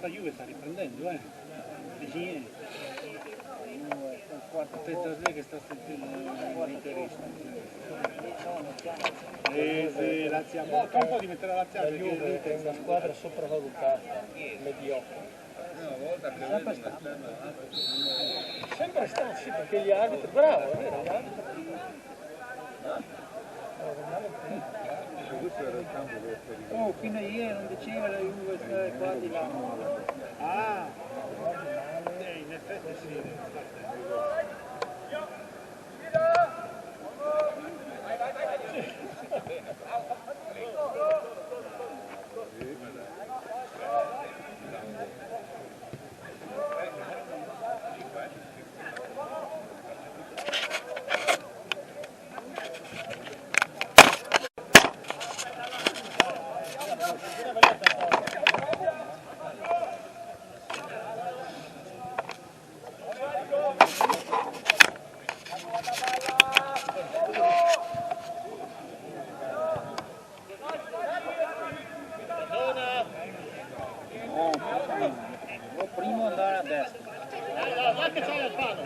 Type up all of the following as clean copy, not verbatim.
sta Juve sta riprendendo, Vicini. Aspetta a te che sta sentendo l'interista. Sì, Lazio. Ma tra un po' diventerà Lazio. La Juve è una squadra sopravvalutata, mediocre. Sempre stato, sì, perché gli arbitri, bravo, è vero, gli arbitri. Oh, fino a ieri non diceva la Juve stare qua di là. Ah, in effetti sì. Primo andare a destra. Che c'è il palo,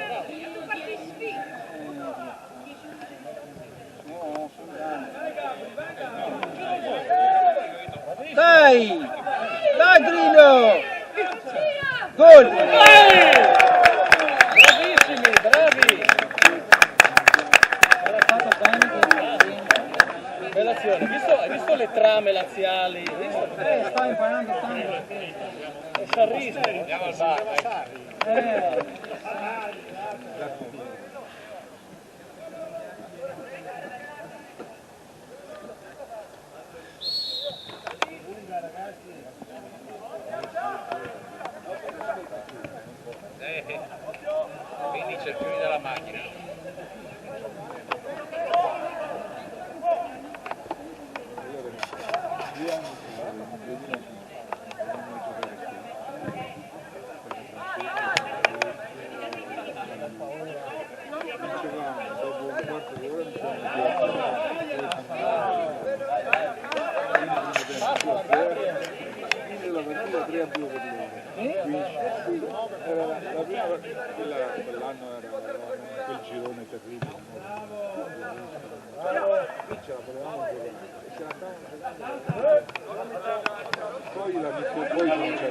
Dai! Dai Grillo! Gol! Bravissimi, bravi! Era fatto bene. Bella azione, hai visto le trame laziali? Sta imparando tanto. Sarrisi. Andiamo al bar. Quindi cerchioni della macchina. Quell'anno era quel girone terribile. Qui ce la potevamo giocare. Poi la metto, poi non c'è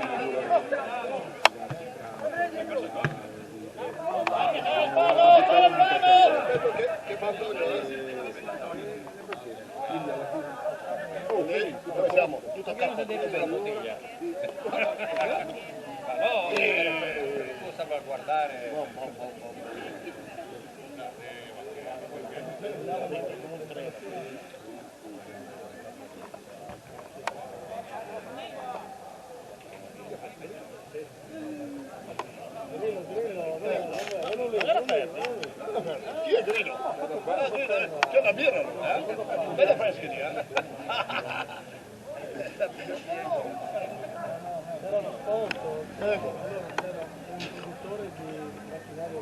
che pallone siamo tutto attaccato deve bottiglia. No, può salvaguardare. Chi è Grino? C'è la birra, bella fresca lì, C'era uno sconto, un istruttore di macchinario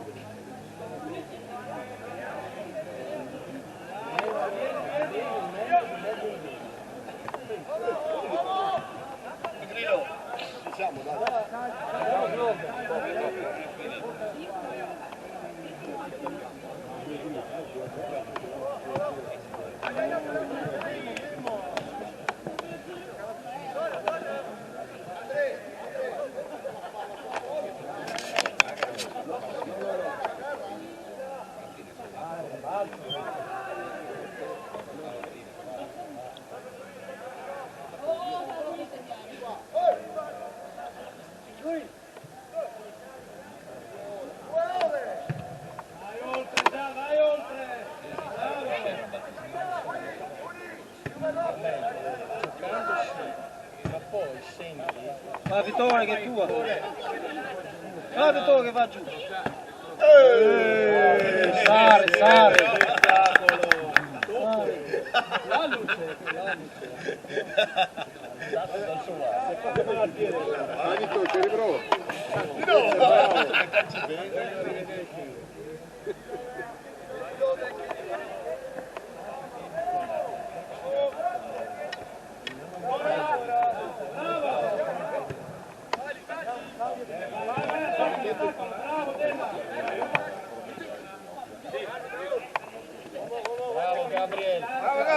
Grino, ci siamo, dai. Va Vittorio che è tua. Va Vittorio che va giù. Sare. La luce. Vittorio, ci riprovo.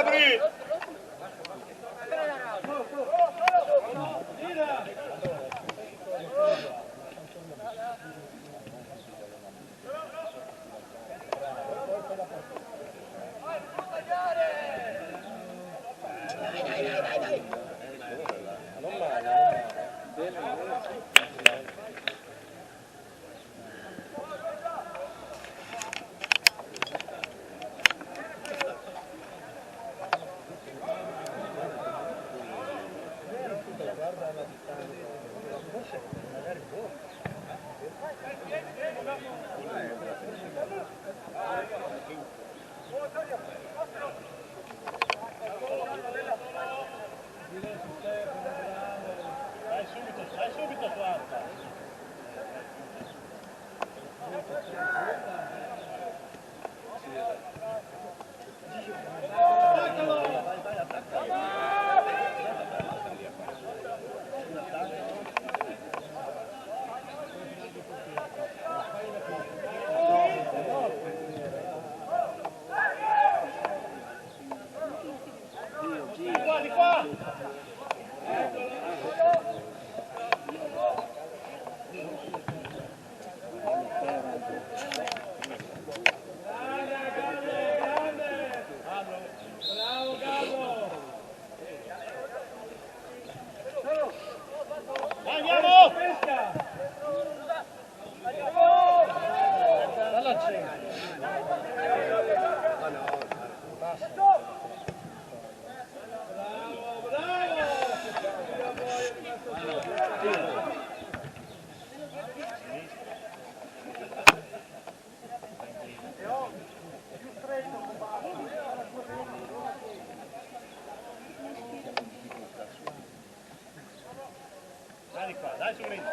Gabri! Dai subito quarta. Di qua! Andiamo! Dalla cena. Dai di qua, dai su Ringo.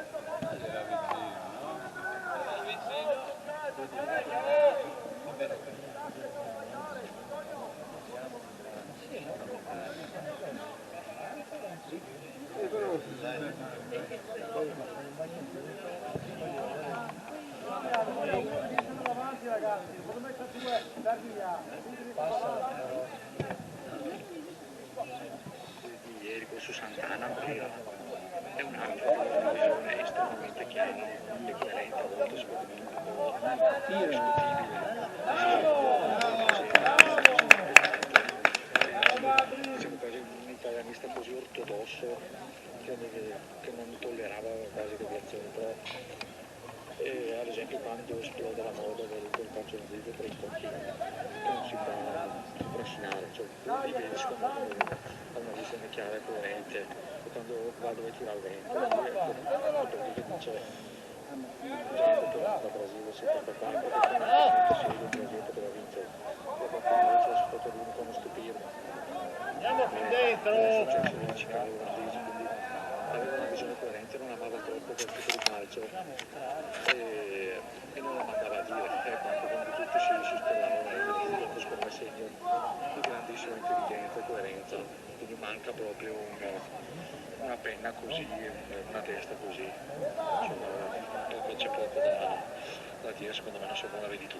Ieri con su Sant'Anna è un altro è estremamente chiaro, equivalente a volte discutibile. Siamo quasi un italianista così ortodosso che non tollerava quasi deviazioni, però ad esempio quando esplode la moda del calcio nazista per i tocchi che non si fa trascinare, cioè lui vede secondo me ha una visione chiara e coerente e quando va dove tira il vento lui è quello che dice gente che da Brasile 74 che non si gente che la vince e qualcuno invece è stato l'unico a non stupirmi. Andiamo fin dentro! È successo in Chicago quindi aveva una visione coerente, non amava troppo quel tipo di calcio e non la mandava a dire, ecco, anche quando tutti si speravano dopo secondo me segno di grandissima intelligenza e coerenza, quindi manca proprio una penna così, una testa così, cioè, c'è poco da dire, secondo me non so come la vedi tu.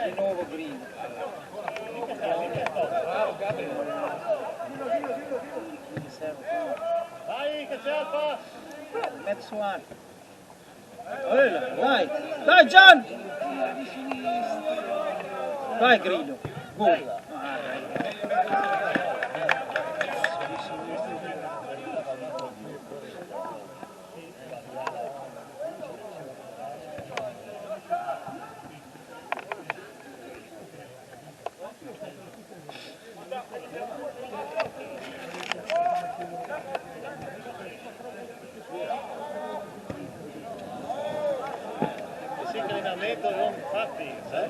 Di nuovo Green. Bravo Gabri. Vai che c'è Alfa! Mezzo one. Vai! Dai Gian! Vai Grillo! Gol! Non fa pinza,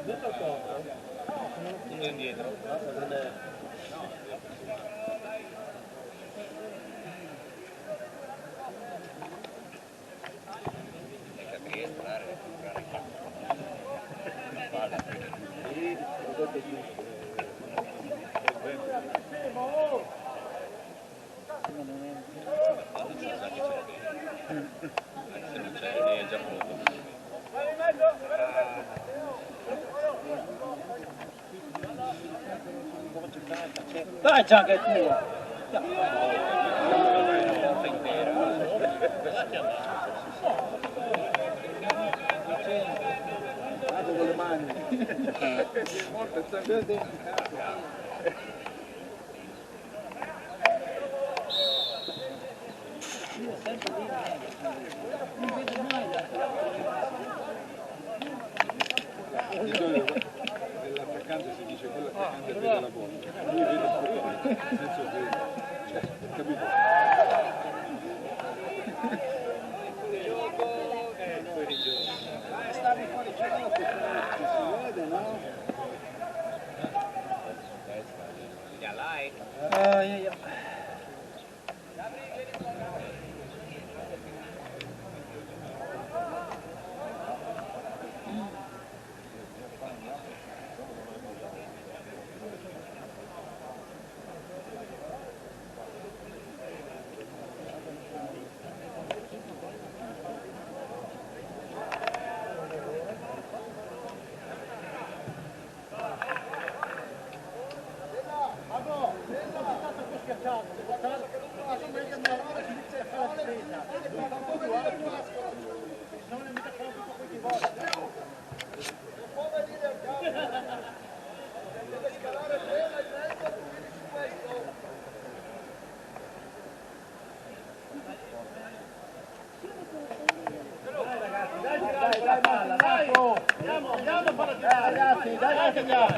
detto il corpo, uno indietro, Se non c'è, lei è già pronto. Dai Gianca, è tuo! Vado con le mani. Dell'attaccante si dice quell'attaccante vede la bolla. Lui vede il portiere, nel senso che, cioè, capito? Stavi fuori gioco, si vede, no?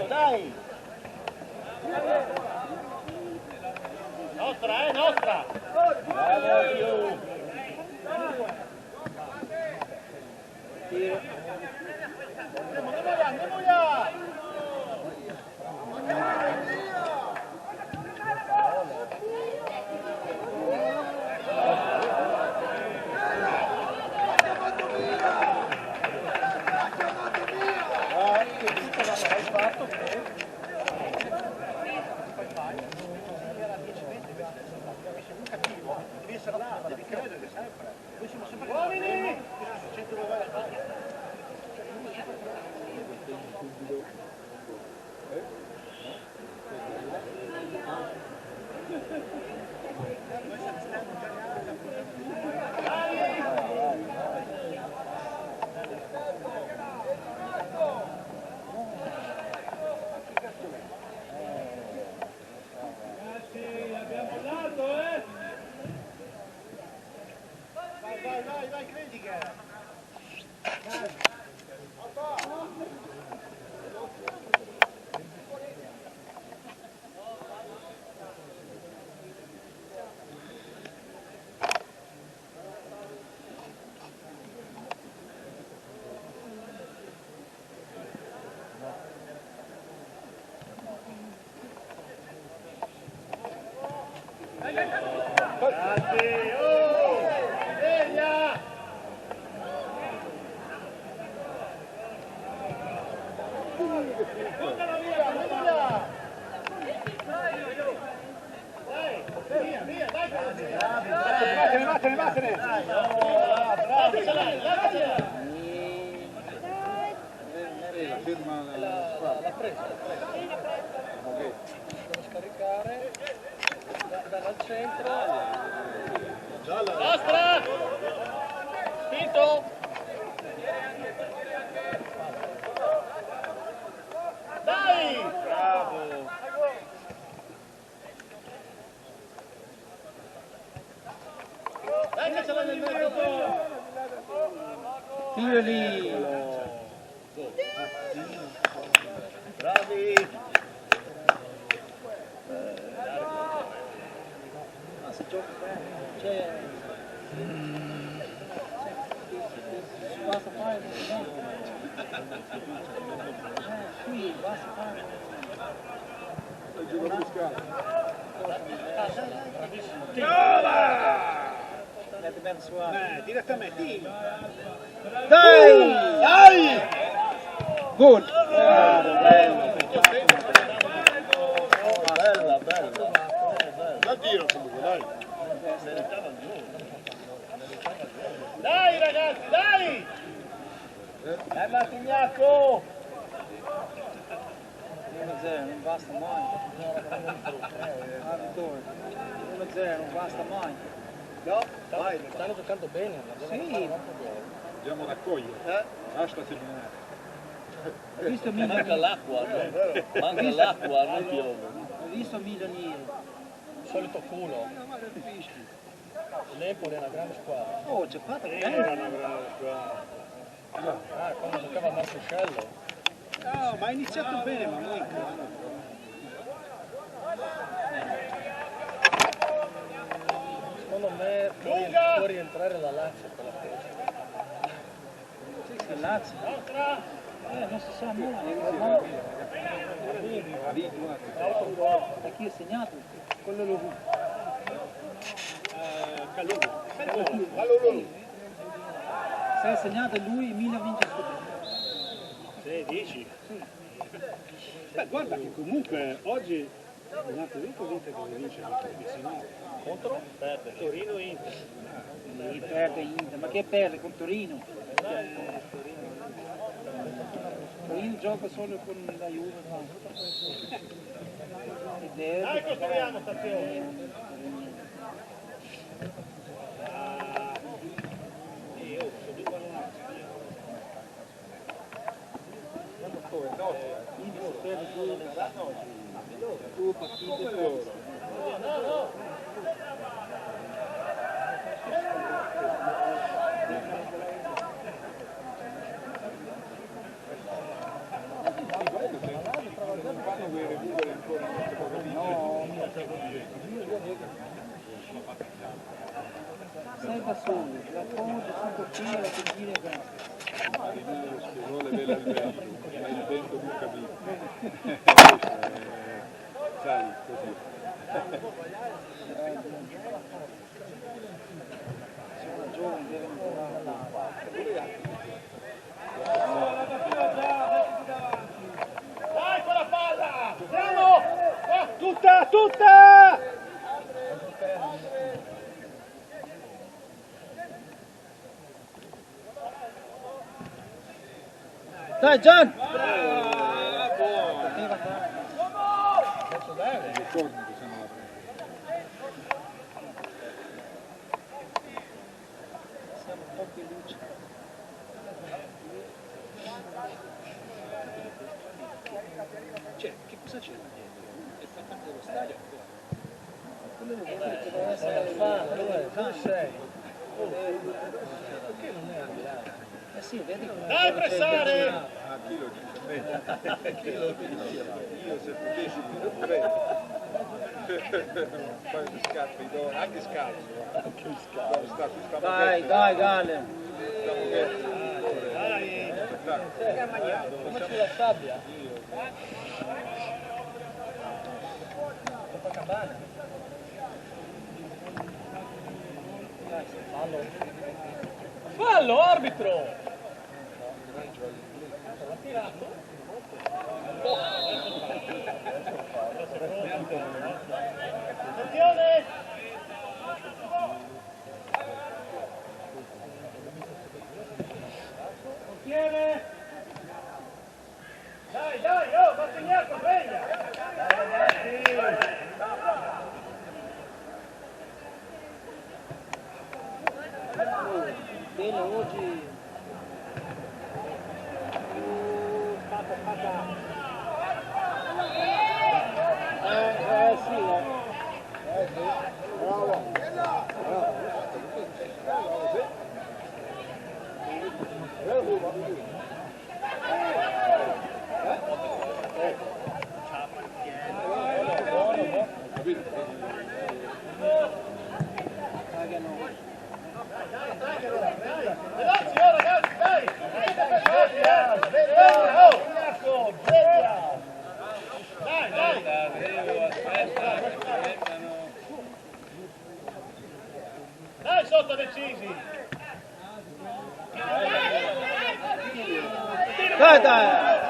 Dai! Nostra, nostra! Bravo, Dio! Andiamo via! Hai fatto che... Devi essere là, devi credere sempre. Noi siamo sempre uomini! Questo succede dove vai a fare. Vai, credi che... Vattene! La firma la presa. Devo scaricare, andare al centro. Nostra! Spinto! Dai! Bravo! Dai che ce l'hai nel mezzo! Tiro lì! Bravi! Ma si gioca bene, cioè... Basta fare qui, basta fare... Direttamente. Dai! Dai! Good! Bella! Da Dio comunque, dai! ragazzi, dai! Dai Martignacco! 1-0, non basta mai. 1-0, non basta mai. No, dai, stanno giocando bene. Sì. Dobbiamo raccogliere. Basta seminare. Hai visto Milan? Manca l'acqua, no? Manca l'acqua, non piove. Hai visto Milan ieri? Il solito culo. L'Empoli è una grande squadra. Oh, c'è fatto bene. Ah, quando giocava a Marcescello. No, ma ha iniziato bene, ma noi. Secondo me può rientrare la Lazio per la festa. Sì, sì, Lazio. Non si sa mai. Da chi ha segnato? Quello lo Calulu. Se ha segnato lui, Milan vince subito. Sì, dici? Beh, guarda che comunque oggi l'altro vinto dove vince Contro? Perde. Torino e Inter. Sì, perde Inter, ma che perde con Torino? Torino gioca solo con la Juve. Dai, costruiamo stazione! Sei da solo, la foto, sul cortile, la cucina e basta. Ci vuole bene il vento, ma il vento non capisco. Sai, così. Sono giovani, devono Dai, quella palla! Andiamo! Tutta! Dai Gian! I corni che sono là. Siamo un po' più lucidi. Cioè, che cosa c'è? È fa parte dello stadio? Quello lo vuole che deve essere Dove sei? Perché non è andato? Eh sì, vedi come Dai, pressare! Ah, chi lo dice? Chi lo dice? Io se potessi dire prego. Fai gli scatti, anche scalzo. Dai, Gale! Come sulla sabbia? Copacabana. Fallo, arbitro! L'ha tirato? Attenzione! Contiene! Dai, oh, Martignacco, sveglia! Dai, ragazzi! Bene oggi. Sì. Ragazzi, dai! Sveglia! Oh! Sveglia! Dai! Dai, sotto decisi! Dai! Dai, sveglia!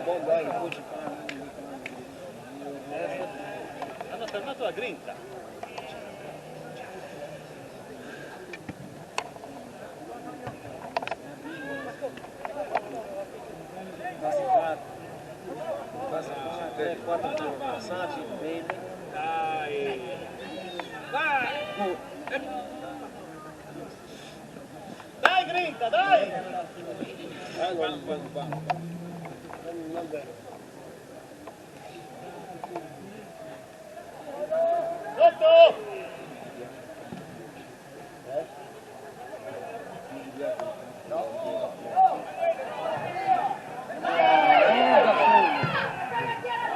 Buon dai, poi ci fanno. Hanno hanno fermato la grinta. Basta 4 passaggi, bene. Dai! Vai! Dai grinta, dai! Sotto!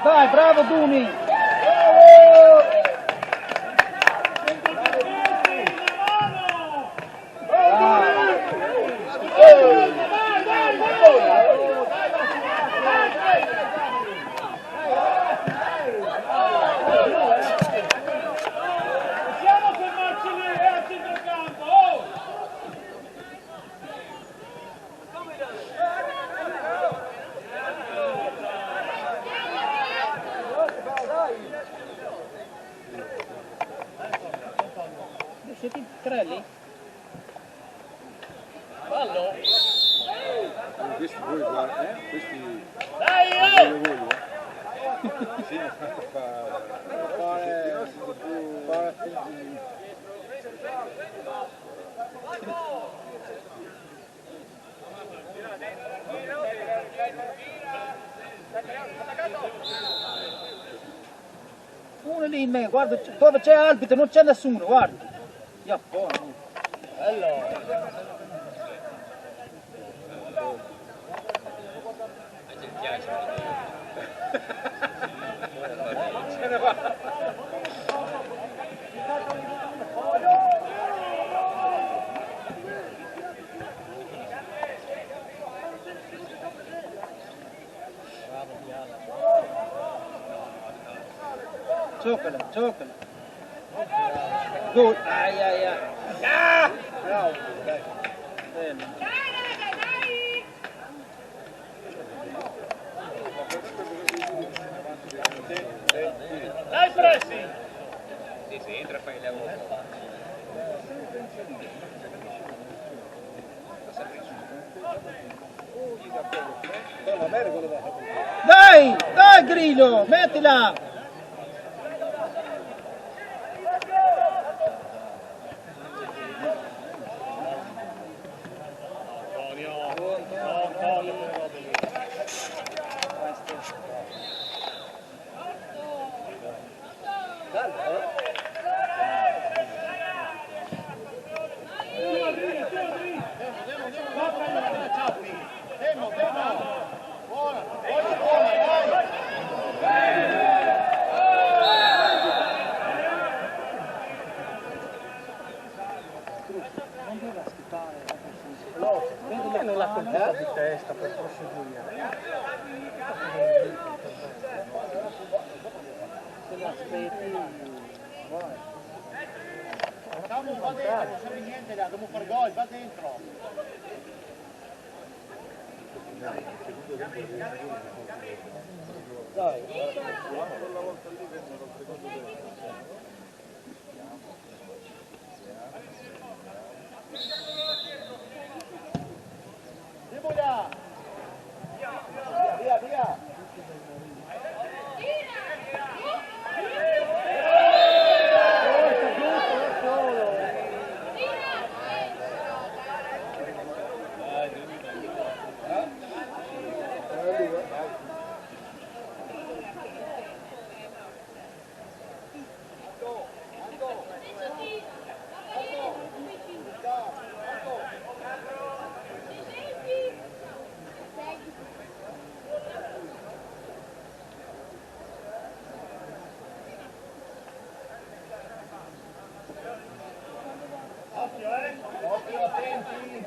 Dai, bravo Duni! Possiamo fermarci lì a centrocampo! Oh! Siete in 3 lì? Fallo! Questi voi guarda, questi Dai, voglio oh! voglio. Sì, ma fare più Uno lì in me, guarda dove c'è arbitro, non c'è nessuno, guarda. Io buono. Giocala, giocala. Gol. Ai ai ai. Bravo. Bene. Dai pressing! Sì, entra e fai il lavoro. Dai, dai Grillo, mettila. Perché non l'ha colpita di testa per proseguire? Se l'aspetti, vai. Facciamo qua dentro, non serve niente là, dobbiamo fare gol, va dentro! Dai. Via! Via, via! Occhio, attenti!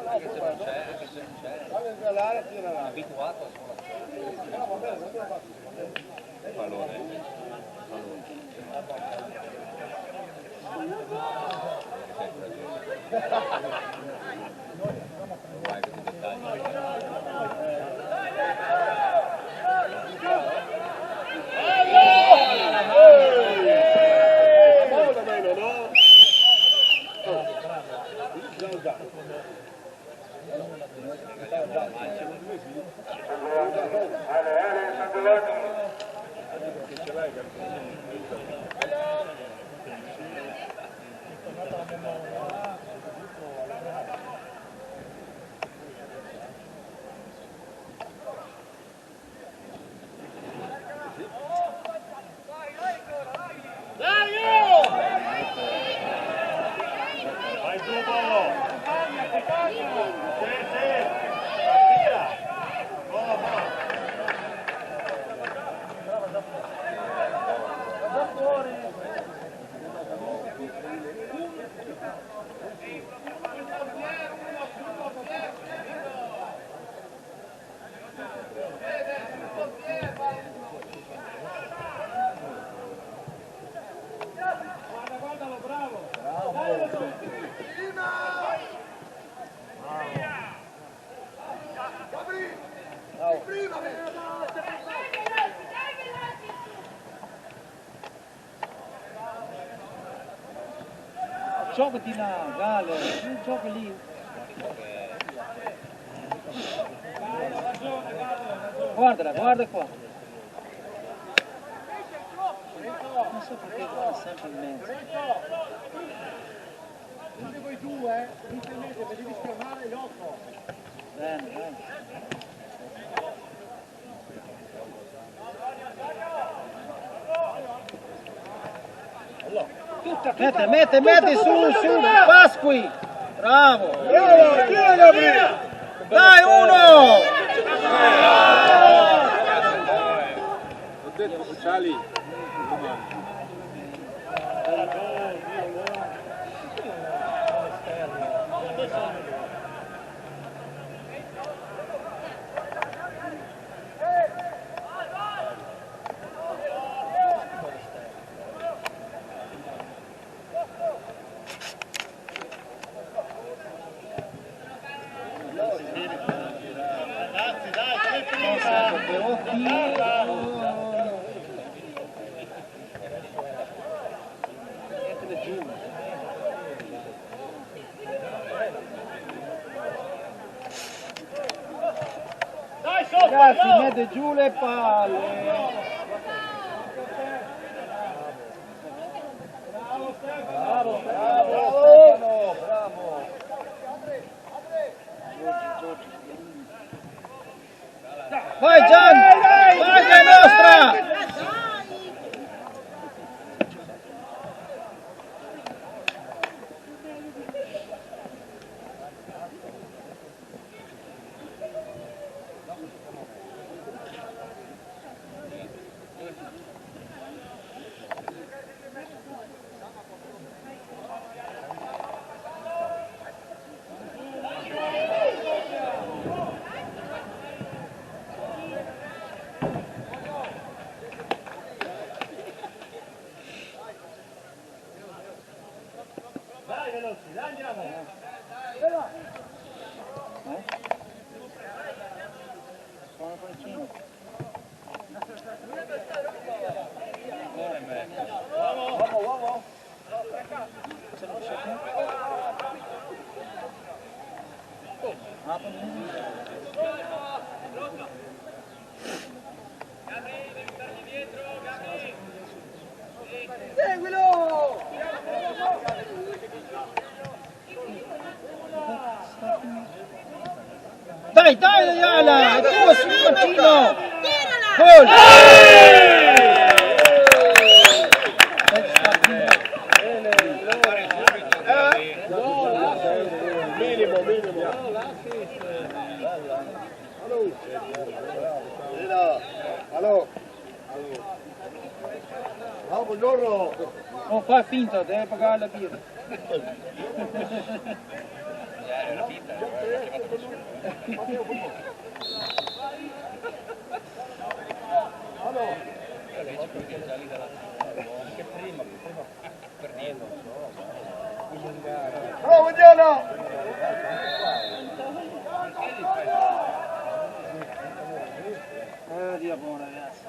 Anche se non c'è. Abituato a pallone. sempre ragione. Vai con i dettagli. Giocati là, Galo, tu giochi lì. Guardala, guarda qua. Non so perché guarda sempre in mezzo. Se voi due, inizialmente devi schermare l'occhio. Bene, bene. Mette su, Pasqui! Bravo! Bravo, tira Gabriele! Dai, uno! Ho detto ufficiali. Ragazzi, dai, che prima! Dai, sotto! Ragazzi, mette giù le palle! Vai Gian! Vai che è nostra! Dai, veloci, dai, andiamo! Uomo! Dai, Ayala! Tu, Simoncino! Gol! Minimo. Allo. Ciao, buongiorno. Non fa finta, deve pagare la birra. Che prima perdendo, buono! Dio buono ragazzi.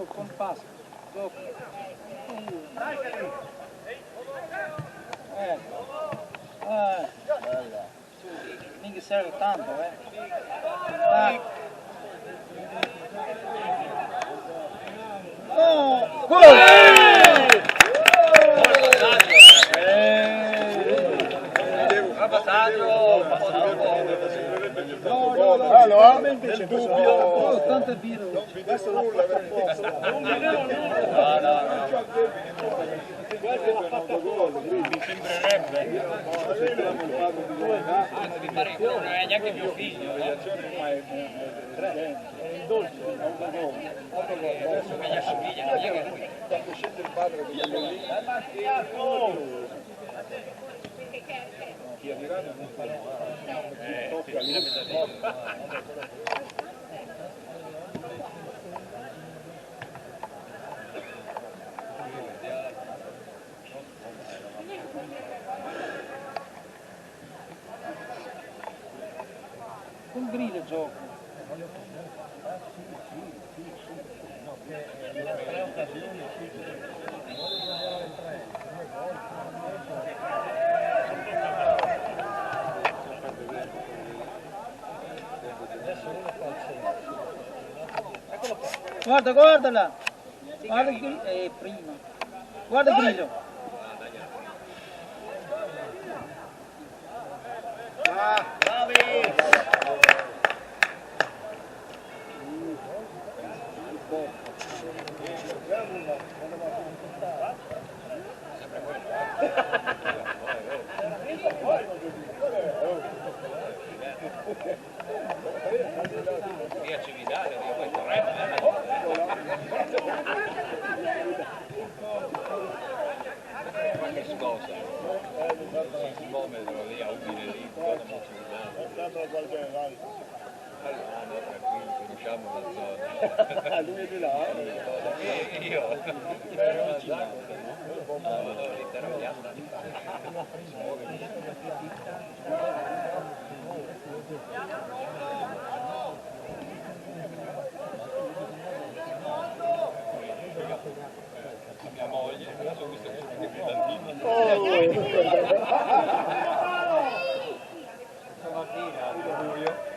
Con passo, dopo. Mica serve tanto, Tac. No! Gol! Allora, nel dubbio, Tanto birra. non vi disse nulla, Non è neanche mio figlio, È il dolce. adesso che gli assomiglia, non è che lui. quando scende il padre che viene lì, chi a Milano non fa toccia lì. Con grillo gioco. Guarda, guardala! Guarda il grillo, prima. Guarda il grillo! Via Cividale, poi Torremo, qualche scossa, si muovono lì a Udine lì, no, tranquillo, conosciamo la zona. Lui è di là? Io? L'intera piazza. Si muove lì. Mia moglie, adesso ho visto che sono dei stamattina, al buio.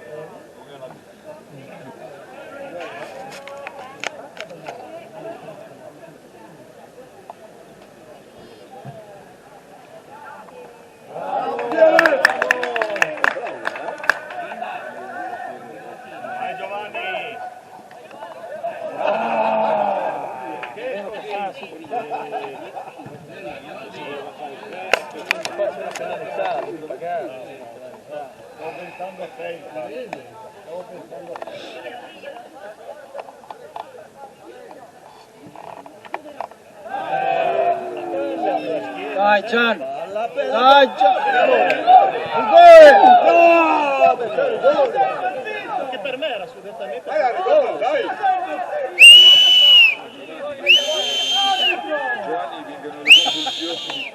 Dai Gian! Dai Gian! Il gol! Che per me era assolutamente... Giovanni vincono le convulsioni.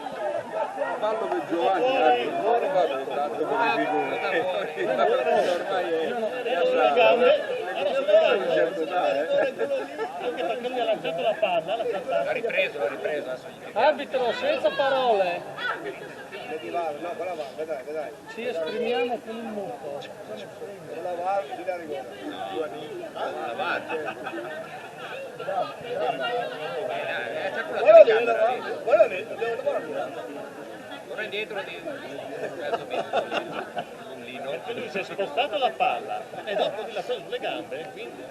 Fallo per Giovanni, non vado tanto come figure. Ormai è le gambe, anche perché lui ha lanciato la palla, l'ha saltata. L'ha ripreso adesso. Arbitro, senza parole. No, quella va, vedrai. Ci esprimiamo con il muto. Quella va, di là rigore. Guarda lì, Torna indietro di che lui si è spostato la palla e dopo di lasciare sulle gambe, quindi...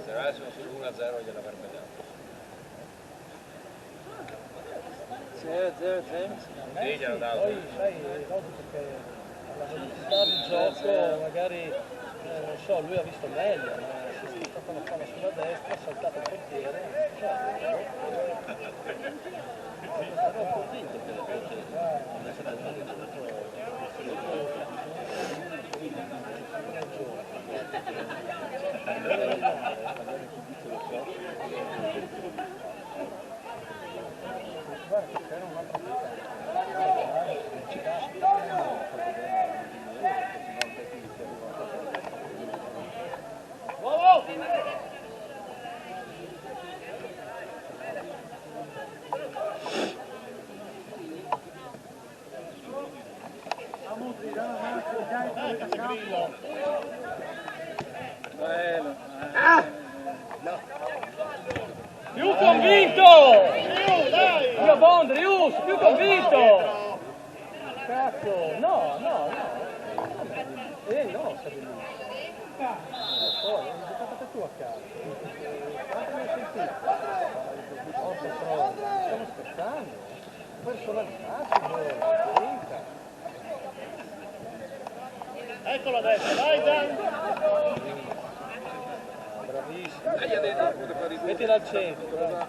Se avessimo solo 1-0 gliel'avrebbe dato. 0-0-0. Sì, glielo dato. Poi sai, dopo perché la velocità di gioco magari, non so, lui ha visto meglio, ma si è spostato la palla sulla destra, ha saltato il portiere, stava un po' vinto guarda che c'era un'altra più convinto! Io Bondrius, più convinto! Cazzo, no, no, no. No, Sabellini. Lo so, l'hai giocata tu a casa. Quanto mi hai sentito? Stiamo scherzando. Personalità, spinta. Eccolo adesso, vai Dan! Bravissimo. Mettila al centro.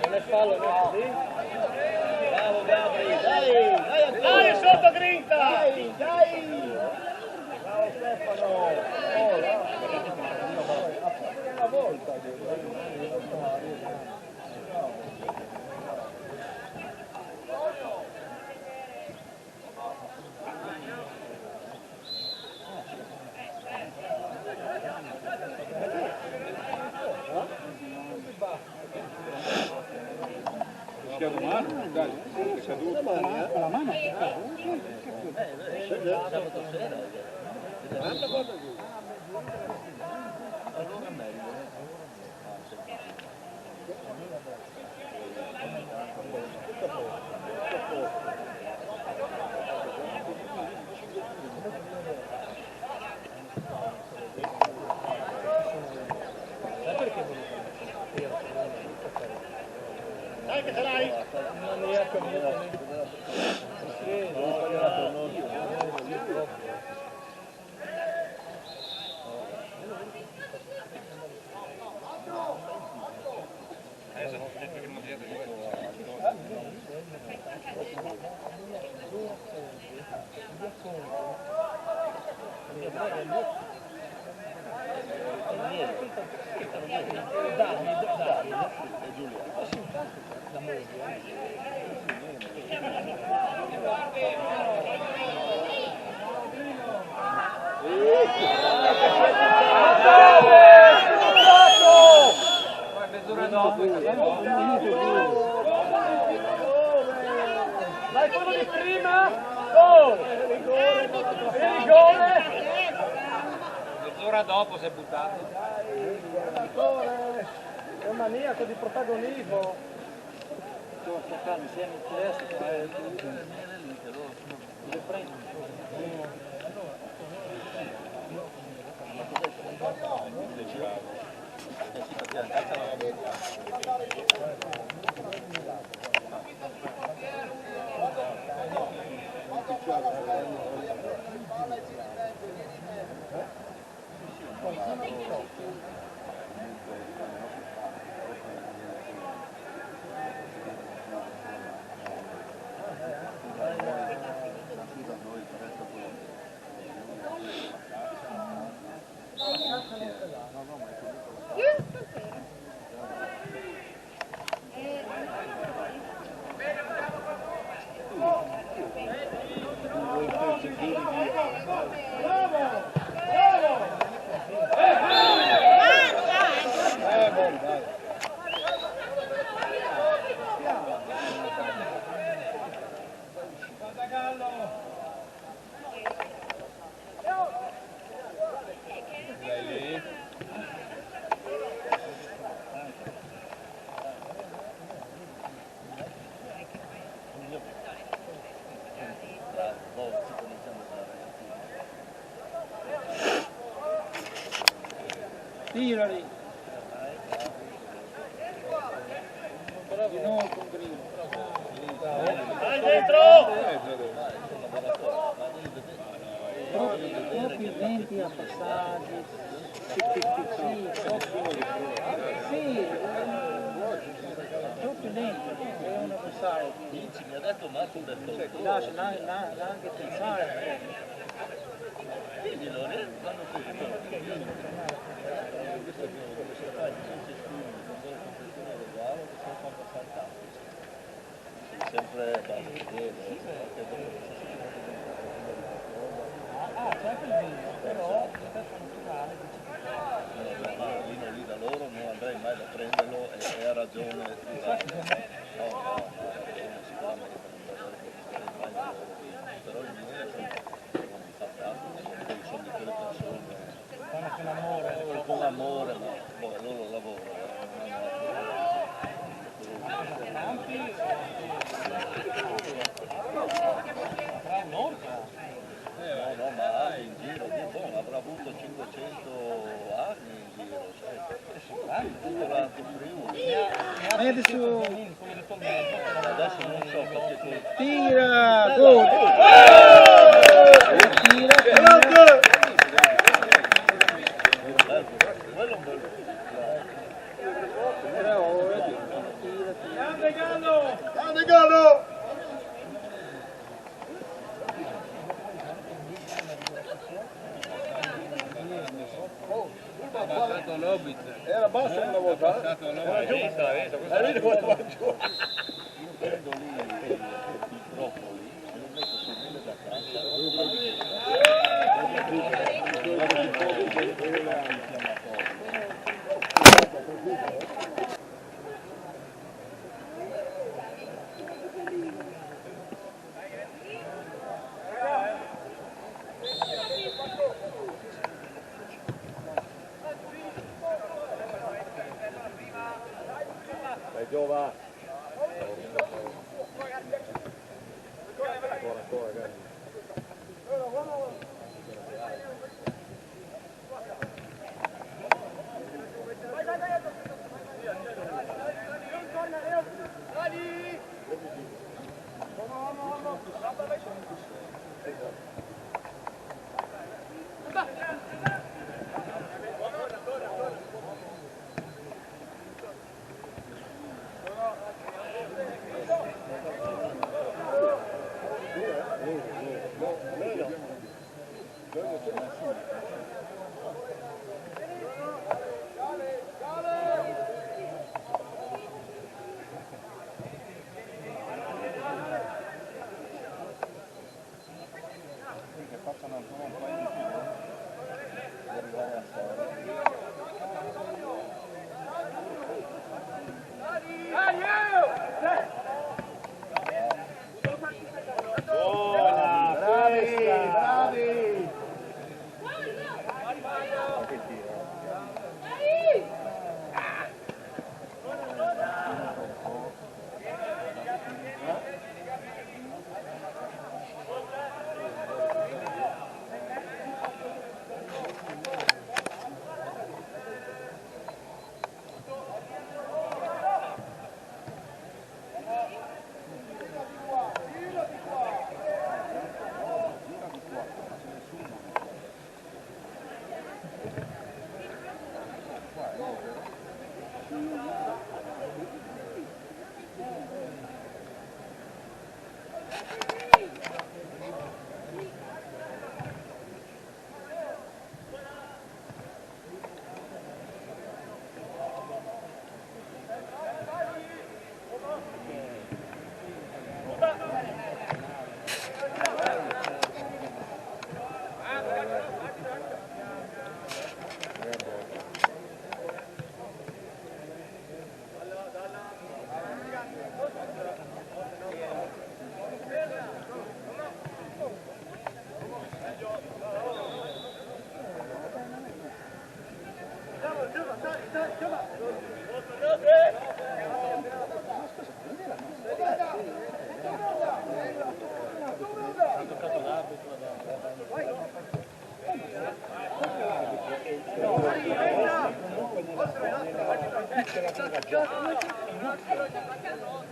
Non è fallo, non è così? Bravo Gabri, dai! Dai sotto Grinta! Dai! Bravo Stefano! Una volta Rischiato mano, dai, è caduto. Con la mano. sabato sera. Dai che ce l'hai! Non mi ha capito. Sì, non ho sbagliato, non dai quello di prima, rigore, Mezz'ora dopo si è buttato. è un maniaco di protagonismo. Insieme in testa, le prendi. Tirali. Di nuovo con Grillo. Vai dentro! Troppi lenti a passaggi. Sì, troppi lenti. È un avversario. Mi ha detto Marco del Toro. Ti lascia anche pensare. Quindi non è quando sempre lì da loro non andrei mai da prenderlo e ha ragione sicuramente però il mio è fantastico, sono di quelle persone Fanno con amore. ma poi è loro lavoro. No, ma anche in giro, avrà avuto 500 anni in giro, sai? Tutto l'altro Friuli. Vedi su. Adesso non so perché Tira! Gol! Tira! quello è un bel 3 ore. Tira! Grande Gallo! Era basso una volta, era giù. Hai visto quanto va giù? prendo lì i microfoni, li metto sul mille da casa, Dai Giova! Ancora, dai.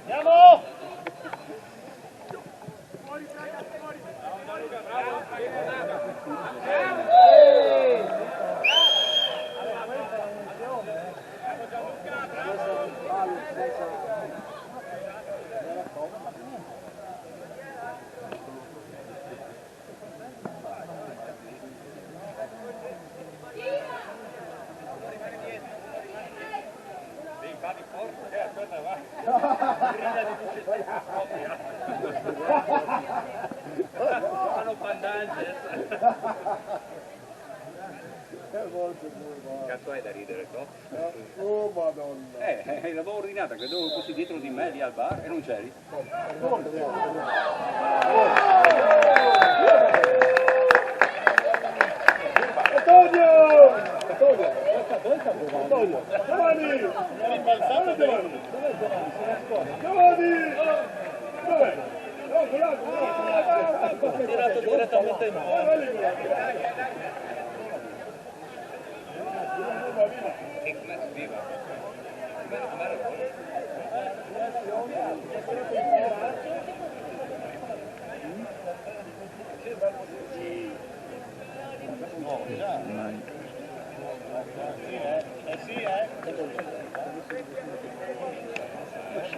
Andiamo! Fanno pandange. Cazzo è da ridere, no? Oh madonna. L'avevo ordinata, credo fossi dietro di me lì al bar e non c'eri. Antonio! Giovanni! Giovanni! Dov'è? No, quell'altro! Tirato direttamente in mano.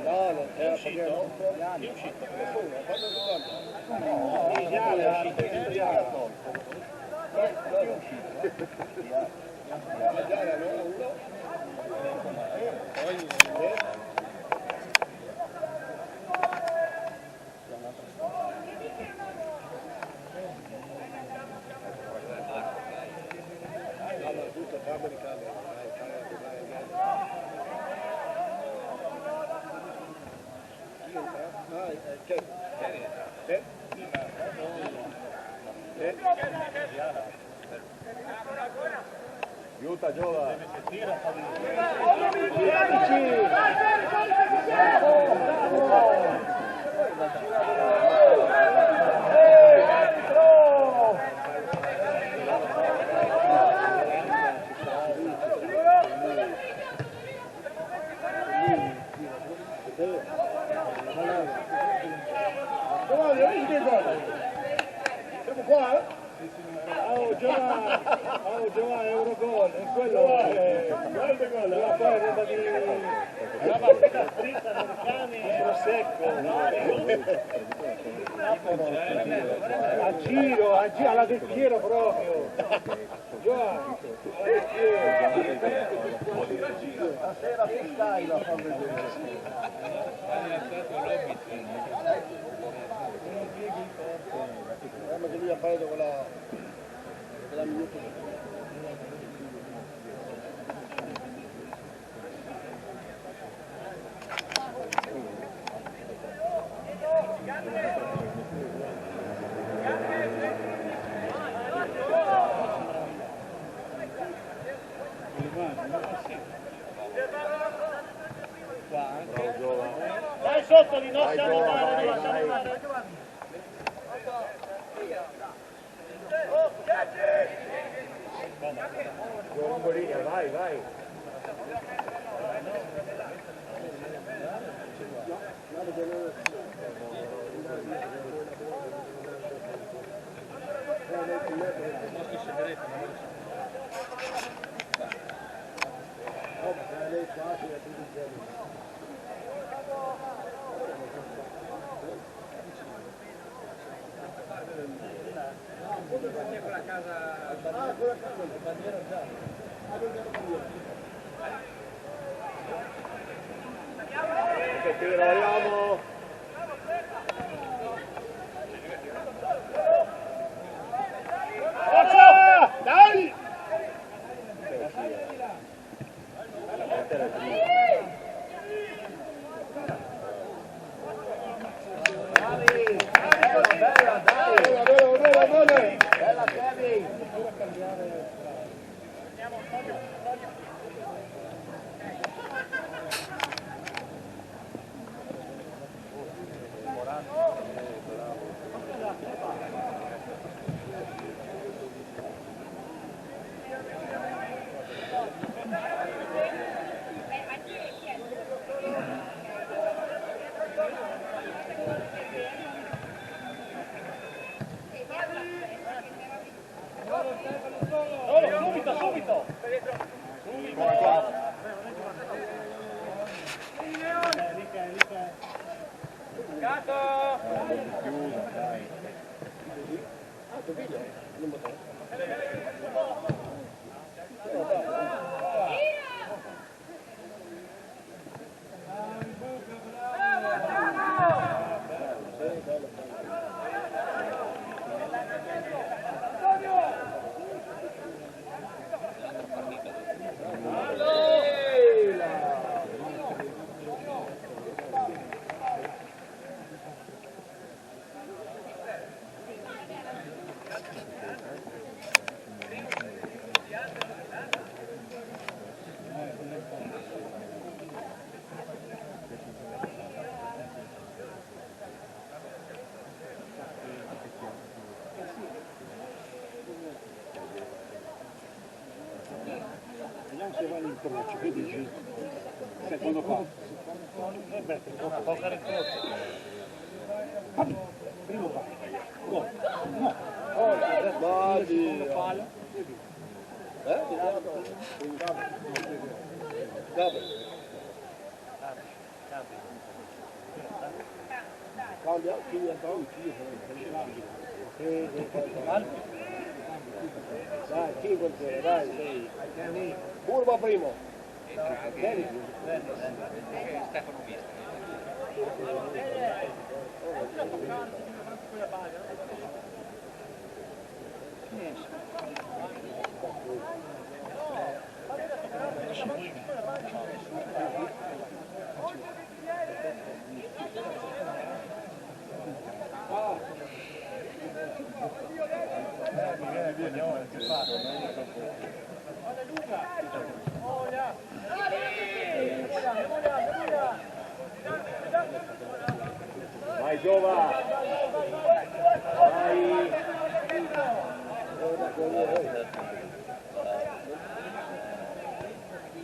No, non è uscito. È uscito. Aiuta Giova. Siamo qua? Oh Giovanni, Eurogol, è quello grande gol, la roba di la partita scritta nel cane prosecco, a giro, alla del Piero proprio. Giovanni, Stasera ti stai la fa vedere. ma che lui ha fatto quella minuto. Dai sotto, li non lasciamo andare, non lasciamo andare. Vai, vai. Andiamo! Forza! Dai! Bella, Kevin! Vediamo se va all'incrocio, che dici? Secondo qua. Poca ricorso. Primo va. Gol. No. Sbagli. Cambia, chi dai, 5-0, dai, 6. Curva primo. Stefano Vista. Vai Giova! Vai!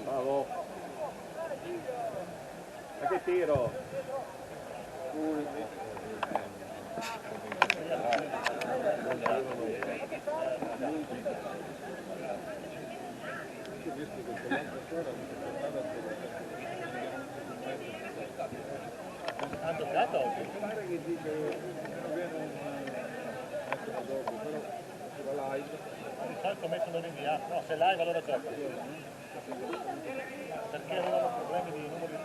Bravo! Ma che tiro! Ha giocato oggi? Di solito mettono l'inviato, no, se live allora gioca. Perché avevano problemi di numero di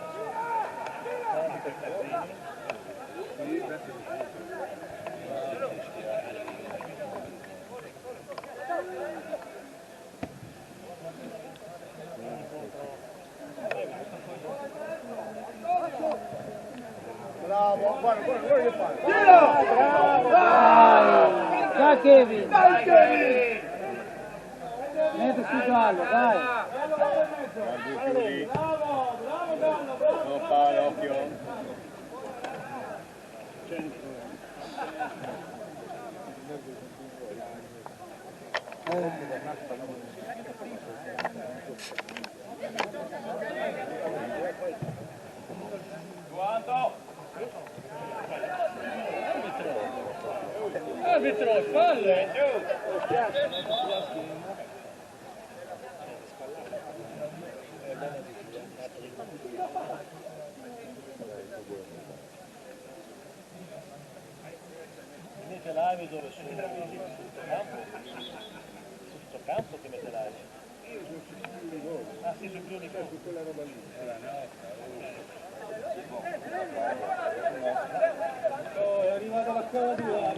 Bravo! Guarda che fa! Dai Kevin! Dai Kevin! Metti sul giallo, dai! Bravo! Non fare occhio! Arbitro, spalle! mette live dove sono? Sul campo? Sul campo che mette live? Ah sì, sul primo su quella roba lì. Oh, è arrivata la scuola di là,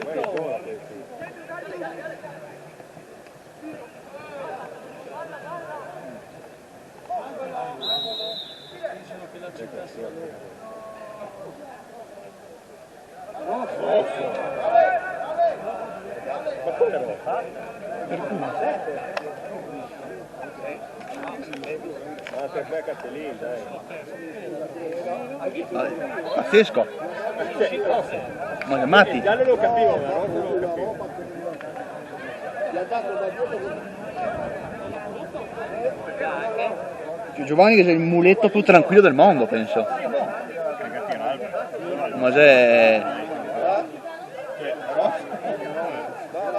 Ma come lo fa? Ma per beccate lì, dai. Pazzesco. Ma che matti. Già non lo capivo, però non lo capivo. Giovanni che è il muletto più tranquillo del mondo, penso. Ma è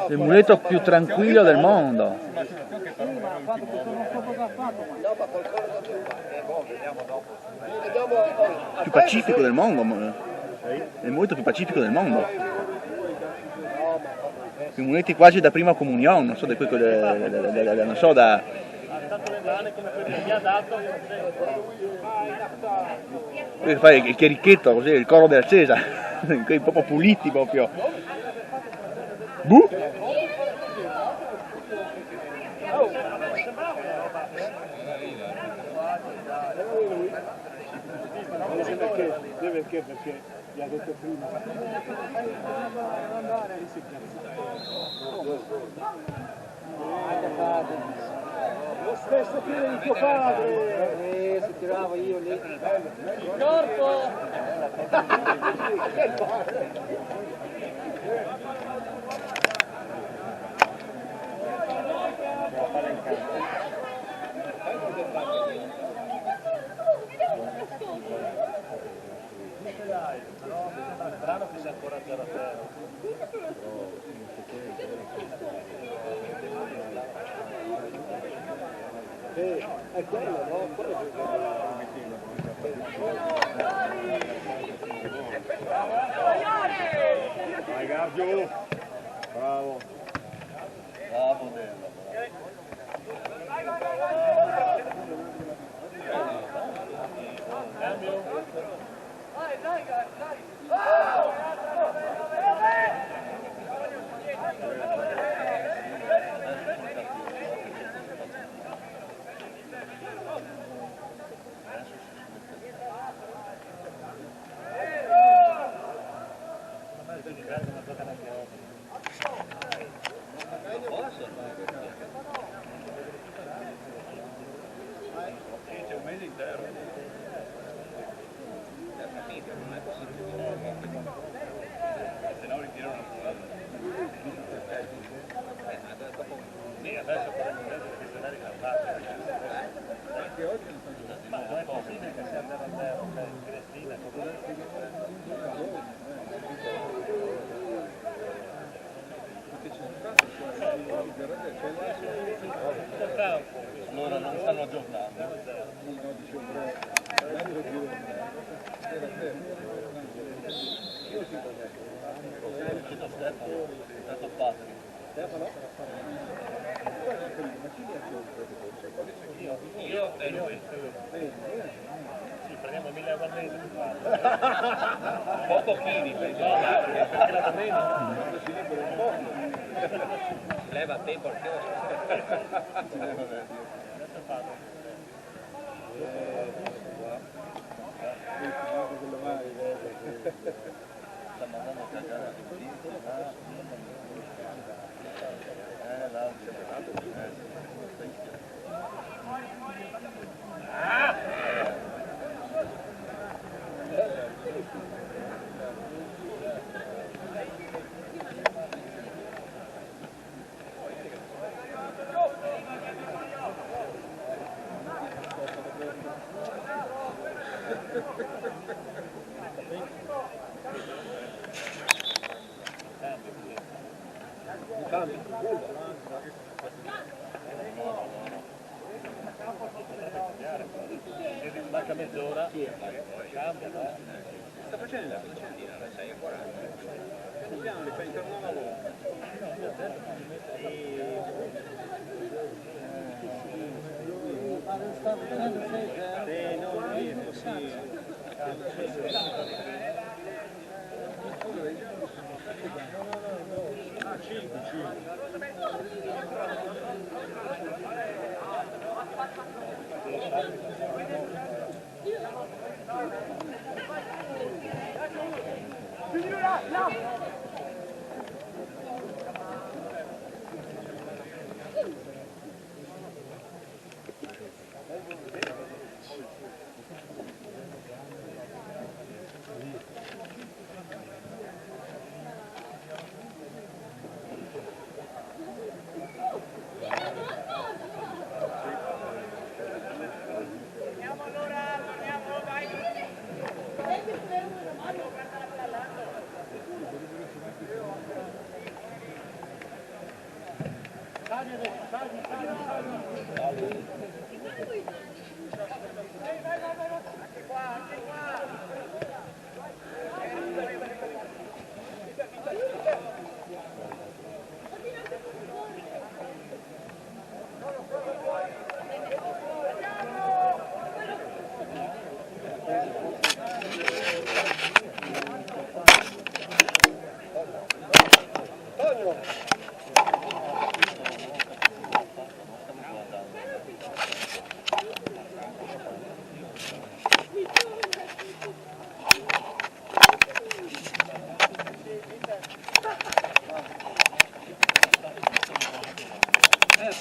il muletto più tranquillo del mondo. fatto questo non so cosa ha fatto. Ma... No, ma qualcosa da più. Vediamo dopo. Più pacifico del mondo, è molto più pacifico del mondo. Più muniti quasi da prima comunione, non so, non so, da... Tanto le mani come quelli che mi ha dato. Poi fai il chierichetto, così, il coro della Cesa, quelli proprio puliti proprio. Buh! Perché gli ha detto prima. Lo stesso piede di tuo padre! Si tirava io lì. Corpo! Però mi sembra strano che sia ancora 0-0. È quello, no? Vai Garzio! Bravo! Bravo Della. C'è un mese intero. Se no ritirano la squadra. Sì, adesso faremo un mezzo di scenari campati. Ma non è possibile che sia 0-0, Cristina. Allora non stanno aggiornando. Chiedo Stefano, dato Patrick. Io e lui. Sì, prendiamo 1000 euro al mese. Poco chili per il Perché la da meno? leva tempo al chiosco. Sta mandando a cagare tutti. Manca mezz'ora, cambia, no? Sta facendo la accendina alle 6:40. Il piano li fa intorno alla volta. Non è possibile. Ah, 5.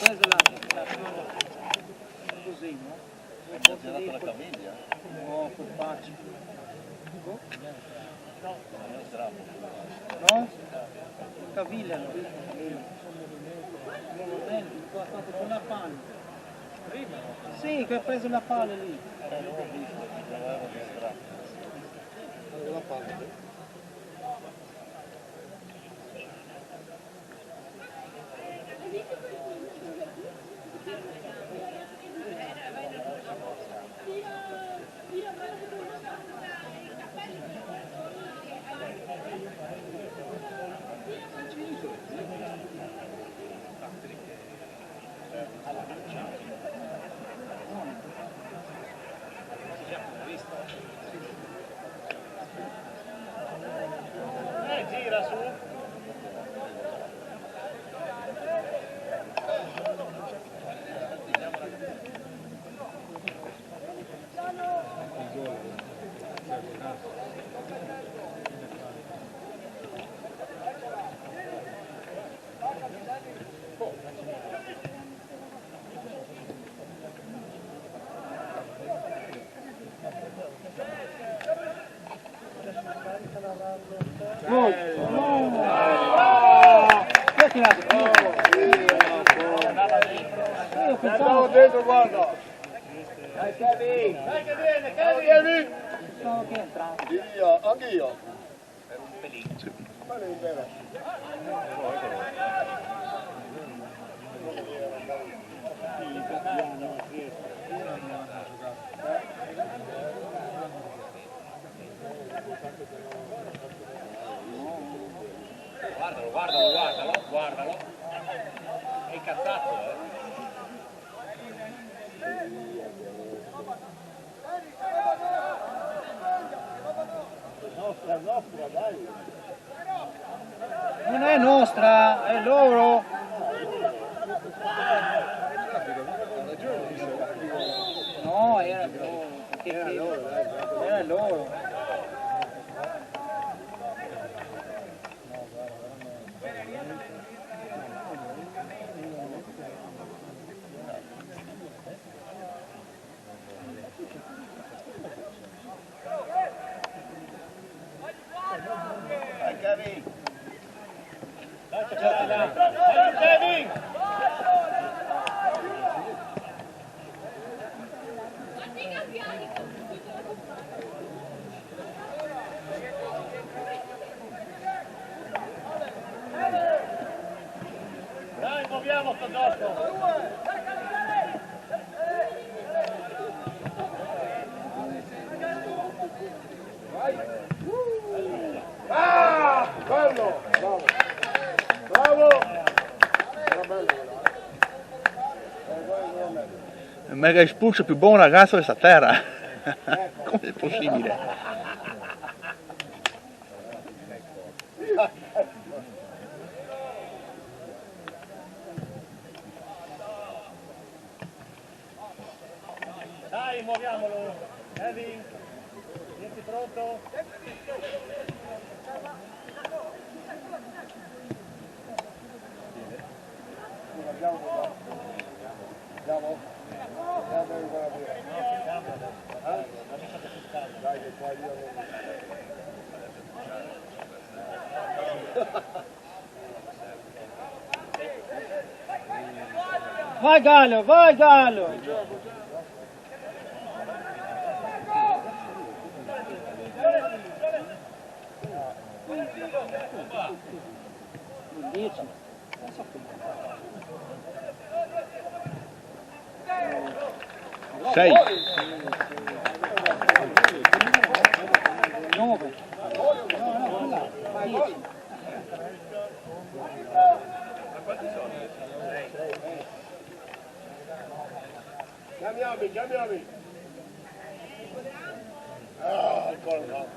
Preso la così, no? Ha girato la caviglia? No, col faccio. Non è strano. No? Caviglia, no? Non è, ha fatto con la palla. Sì, che ha preso la palla lì. Non ho visto, mi trovavo distratto. La palla. Gira su. Andiamo dentro, guarda! Dai Kevin! Dai che viene, Kevin! Pensavo che è entrato. Via, anch'io! Era un pelino. Pelin, vero? Guardalo, guardalo, guardalo, guardalo. È incazzato, Nostra, dai! Non è nostra, è loro. No, era loro. Era loro. Dai Kevin! Dai Kevin! Dai, muoviamo sto gioco! Ah! Bello! Bravo! Bravo! Era bello quello. Il mega espulso più buon ragazzo di sta terra. Come è possibile? Dai, muoviamolo! Kevin! Vieni pronto? Andiamo? Andiamo in quella via. Dai che qua io Vai Gallo, vai Gallo. 10. 6. 9. No, 10. Chiamiami. Ah, ancora no.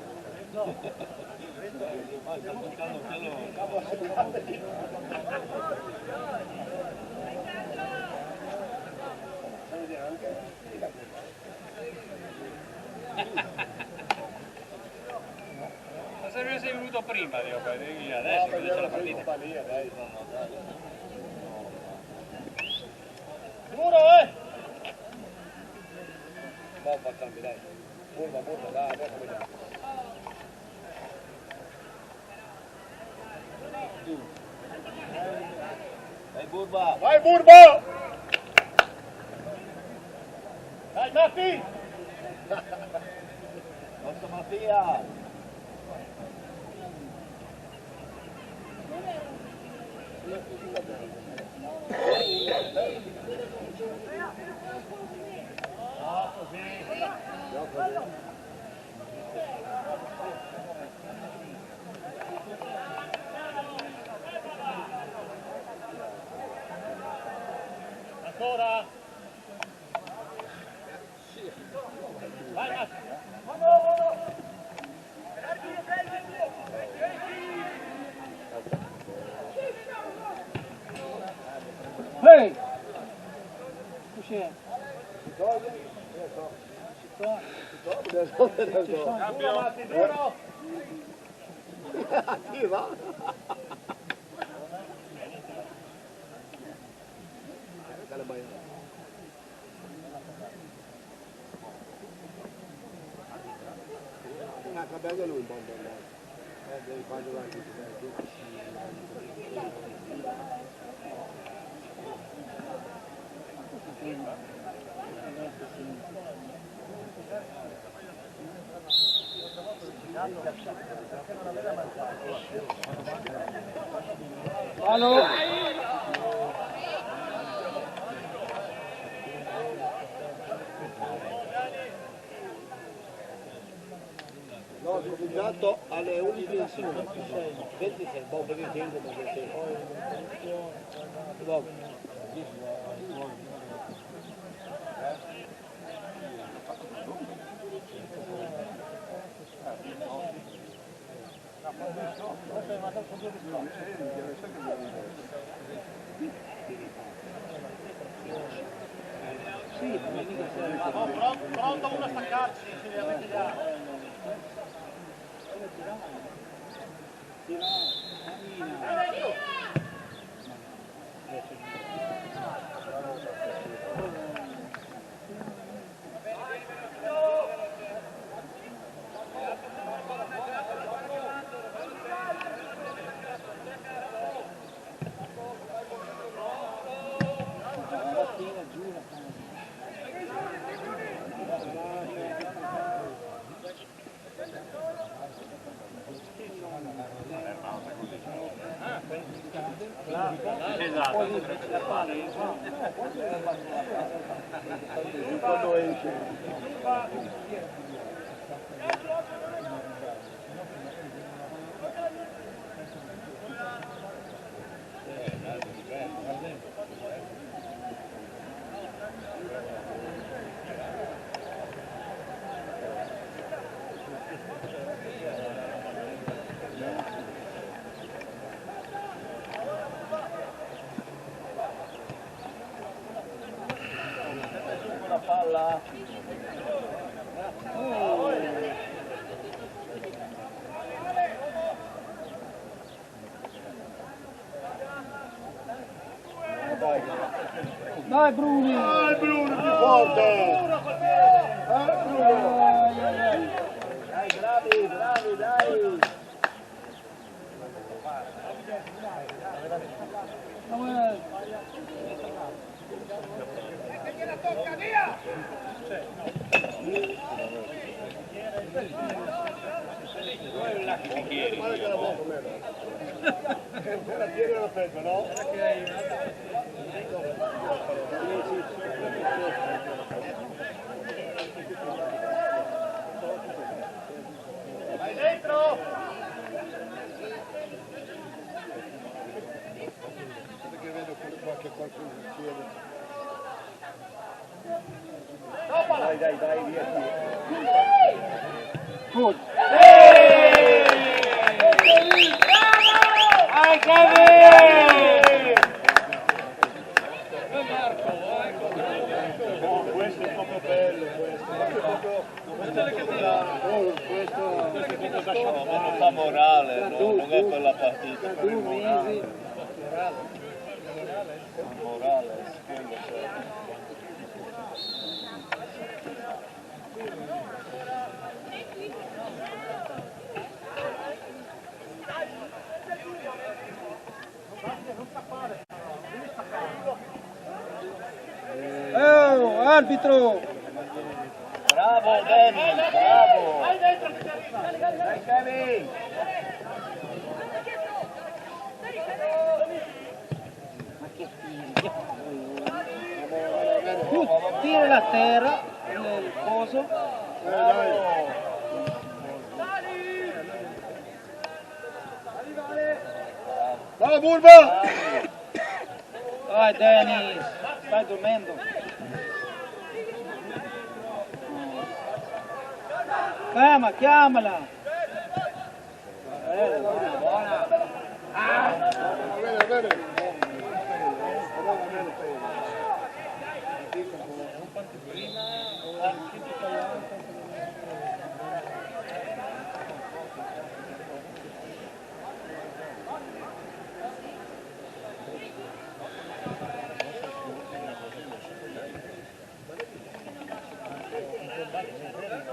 Ma se sei venuto prima, Dio, adesso che c'è la partita. Duro, Bomba, cambi, dai. Burba, dai, adesso vediamo. Vai Burba! Vai, Burba! Dai, Maffi! Forza Mattia! Ancora! Vai, Maffi! Ehi! Cos'è? Cambio! Maffi, duro! Sì, va. Capello lui un po' devi fare avanti. Allo! No, ho cominciato alle 11:25. 26, bomba di tempo perché Pronto uno a staccarci, ci deve avere gli altri. quando esce. La palla. Dai Bruni! Dai Bruno, più forte! Bruno! Dai, bravi, bravi, dai. Guarda che la bomba, merda. La tiene alla peggio, no? Vai dentro! Perché vedo che qualcuno chiede. Dai, via. Good. Vai Kevin! Questo è proprio bello, Non fa morale, non è quella partita. Da 2 mesi. Morale, quello c'è. Oh, arbitro! Bravo Dennis, bravo! Dai Kevin! Tu tira la terra, il coso. Bravo Burba! Vai Dennis, stai dormendo. Chiamala! Buona! Bene.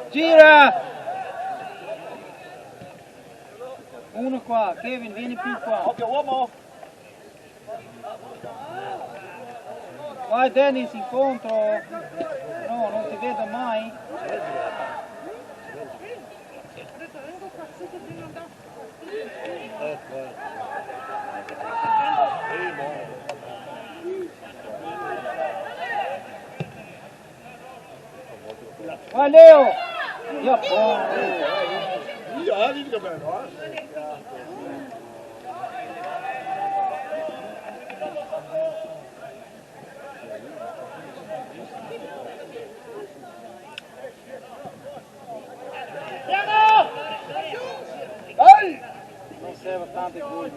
Gira! Uno qua, Kevin, vieni più qua. Occhio uomo! Vai Dennis, incontro. No, non ti vedo mai. Vai Leo! Ja, Ja, die erbij, hoor. non serve tanto il gol.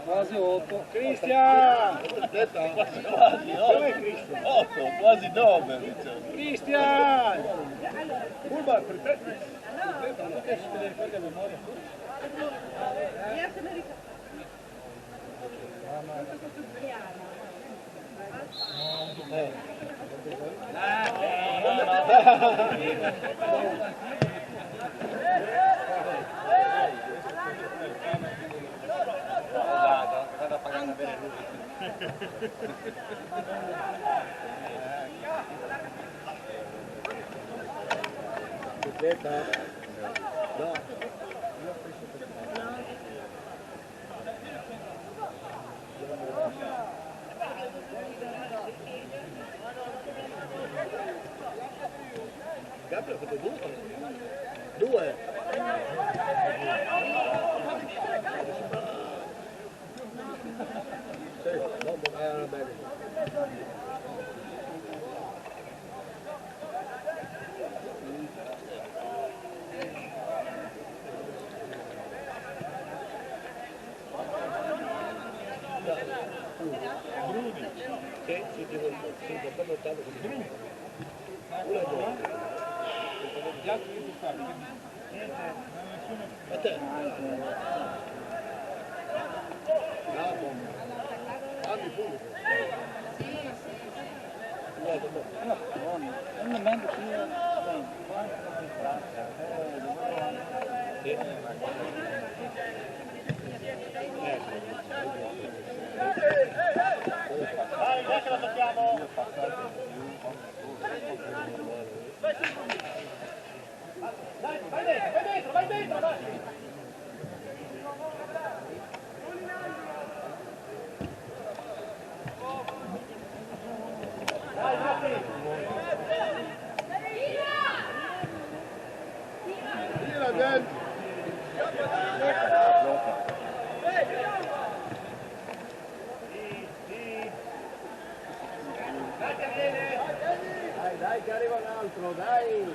Quasi 8. Cristian! Quasi 8, quasi 9 diciamo. Cristian! Urban, perfetto. Vado a pagare una bene lui. No. Gabriel ha fatto 2. Sì, no, era bene. Bruni, sì, dopo lottavo con Bruni. Uno e due. Gli altri che fanno? A te. Bravo. Dammi pure. Non mi mando più. Vai, la tocchiamo. Vai dentro, vai dentro, vai! Dai, Matti! Tira, Del! Dai che arriva un altro, dai!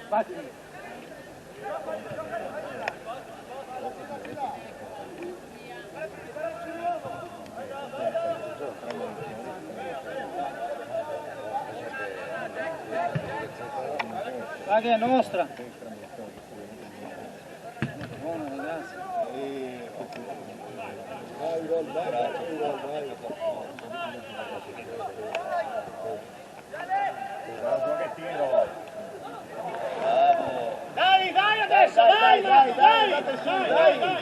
Batti. Vai che è nostra. Buono ragazzi. Dai, gol, dai, dai. Guarda che tiro. Dai, dai adesso, dai, dai, dai, dai, dai.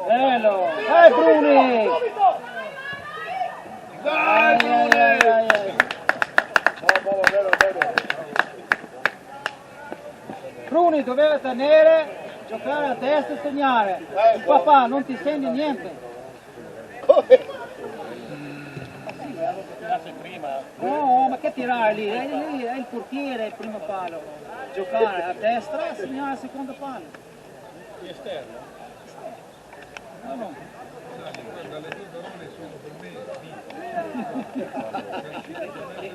Bello! Dai Bruni! Dai, Bruni! Bruni doveva tenere, giocare a destra e segnare. Il papà non ti segna niente. No, ma che tirare lì? Lì è il portiere il primo palo. Giocare a destra e segnare il secondo palo. Esterno? No, no. Guarda, le due parole sono per me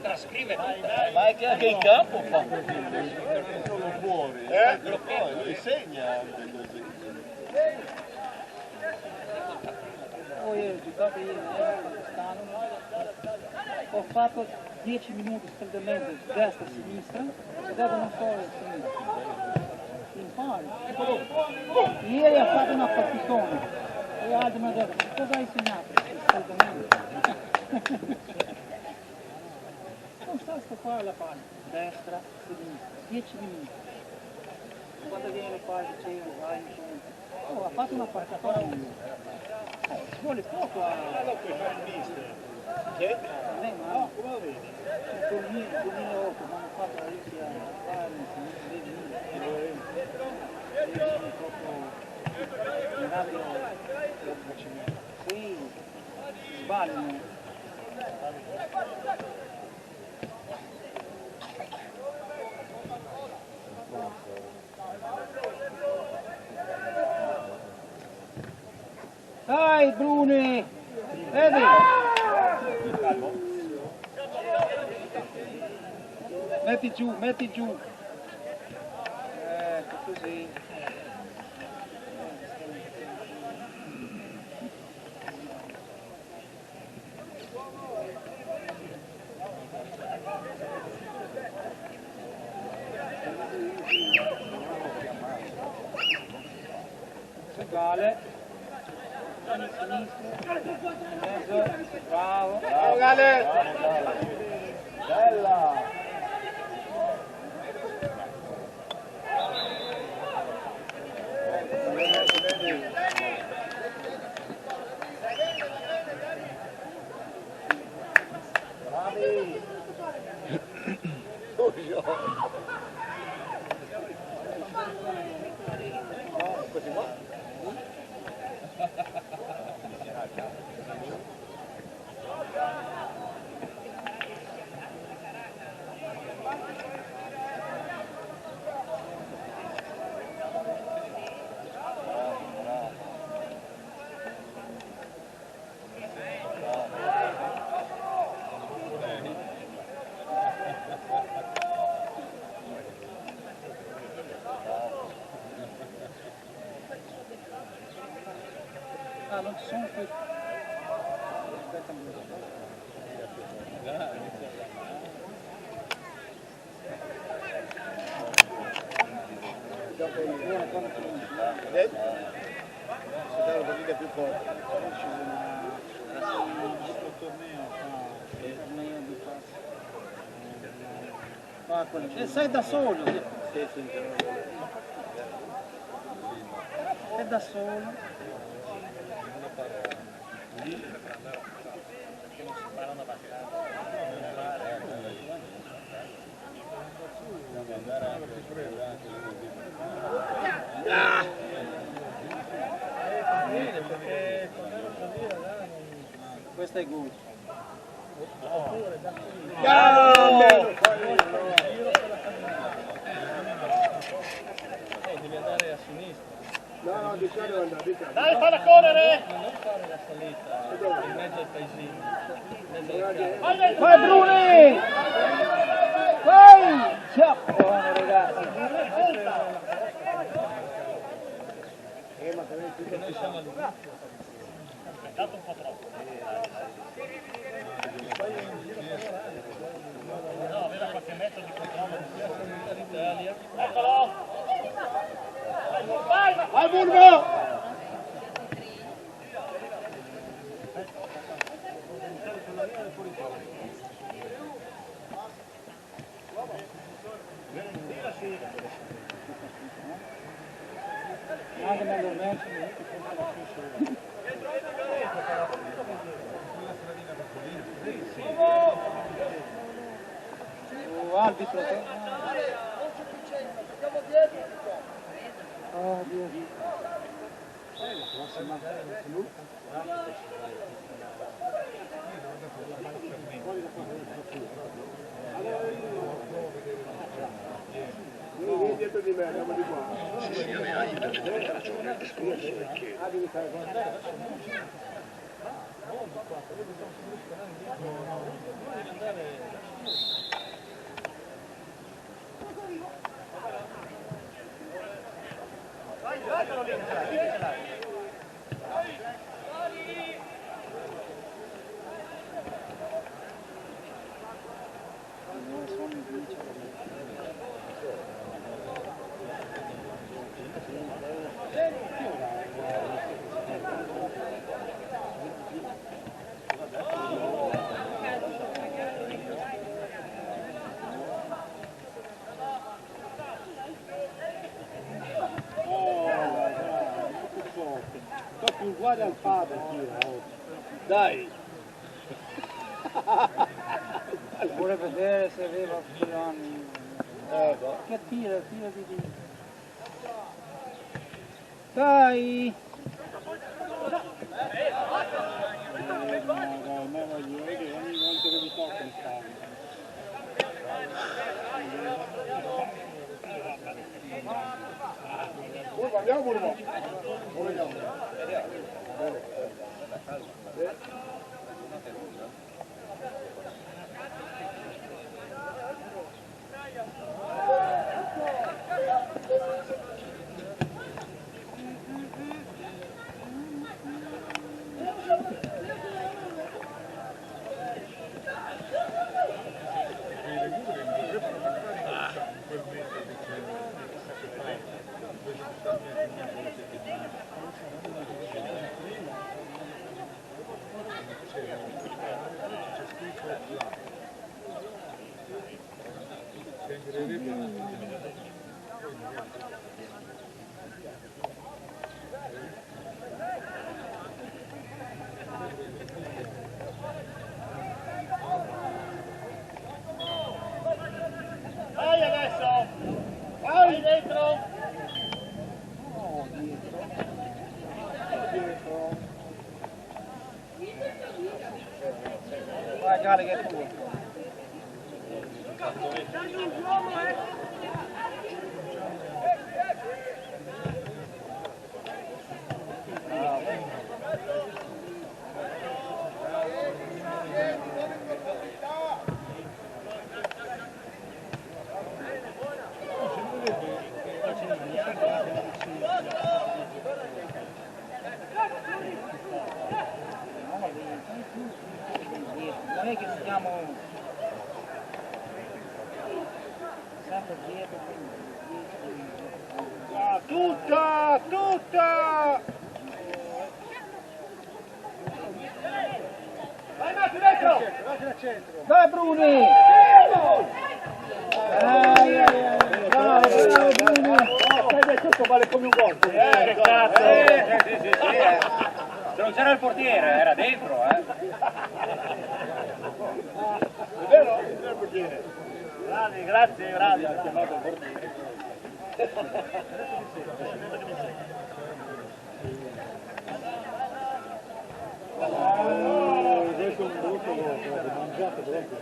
Trascrive. Ma è che anche in campo fa così, solo fuori. Poi lui segna anche così. Poi io ho giocato ieri in Pakistan, ho fatto 10 minuti scaldamento destra e sinistra e dopo non so il sinistra. Impari. Ieri ha fatto una partitona e altri mi hanno detto cosa hai segnato? Scaldamento. Non sta a stoppare la palla, destra, sinistra, 10 minuti. Quando viene la palla dicevo vai in fondo. Oh, ha fatto una partitona. Ci vuole poco a... Non puoi fare il mister. Sì? No, come lo vedi? Nel 2008 mi hanno fatto la Russia a fare sì, sbagliano. Dai Bruni! Vedi? Metti giù, metti giù. Così. Uguale. Sinistra. Mezzo. Bravo. Bravo Gale! Bella! Bravi! Questi qua? Ah, non ci sono più. Aspetta un po'. Si dà una partita più forte. Torneo di E sei da solo. È da solo. Questo è good. Devi andare a sinistra. No, di qua devo andare, di qua. Dai, falla correre! Non fare la salita in mezzo al paesino. In mezzo al campo. Vai Bruni! Vai! Ciao! Buono ragazzi. Noi siamo all'inizio. Aspettate un po' troppo. No, aveva qualche metro di controllo L'Italia. Eccolo! Vai, vai! Vai Burgo! Anche nell'evento che arbitro oh Dio. Vieni dietro di me, andiamo di qua. Sì, hai perfettamente ragione. Il discorso è che più uguale al padre Dai! Vuole vedere se aveva più anni. Che tira di... Dai! me voglio vedere ogni volta che mi tocca mi stanno. Burgo, andiamo Burgo! Vogliamo. Vai adesso! Vai dentro! Vai Gale che è tuo. Non è che siamo sempre dietro. Tutta! Tutta! Vai Marco dentro! Vai al centro! Dai Bruni! volte. Che cazzo! Se non c'era il portiere, era dentro, È vero? È il portiere. Bravi, grazie, bravi, ha chiamato il portiere. Questo è un brutto gol, mangiato proprio.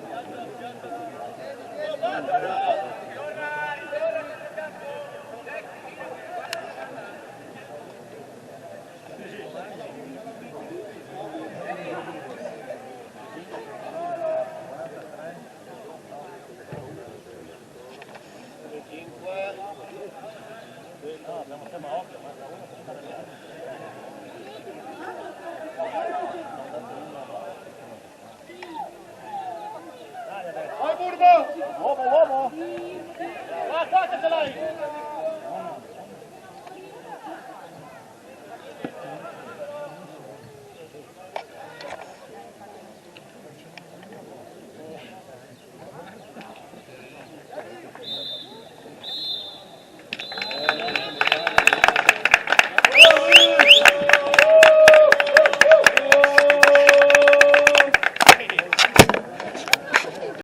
Vai Burbo! Uomo! Va, ce l'hai!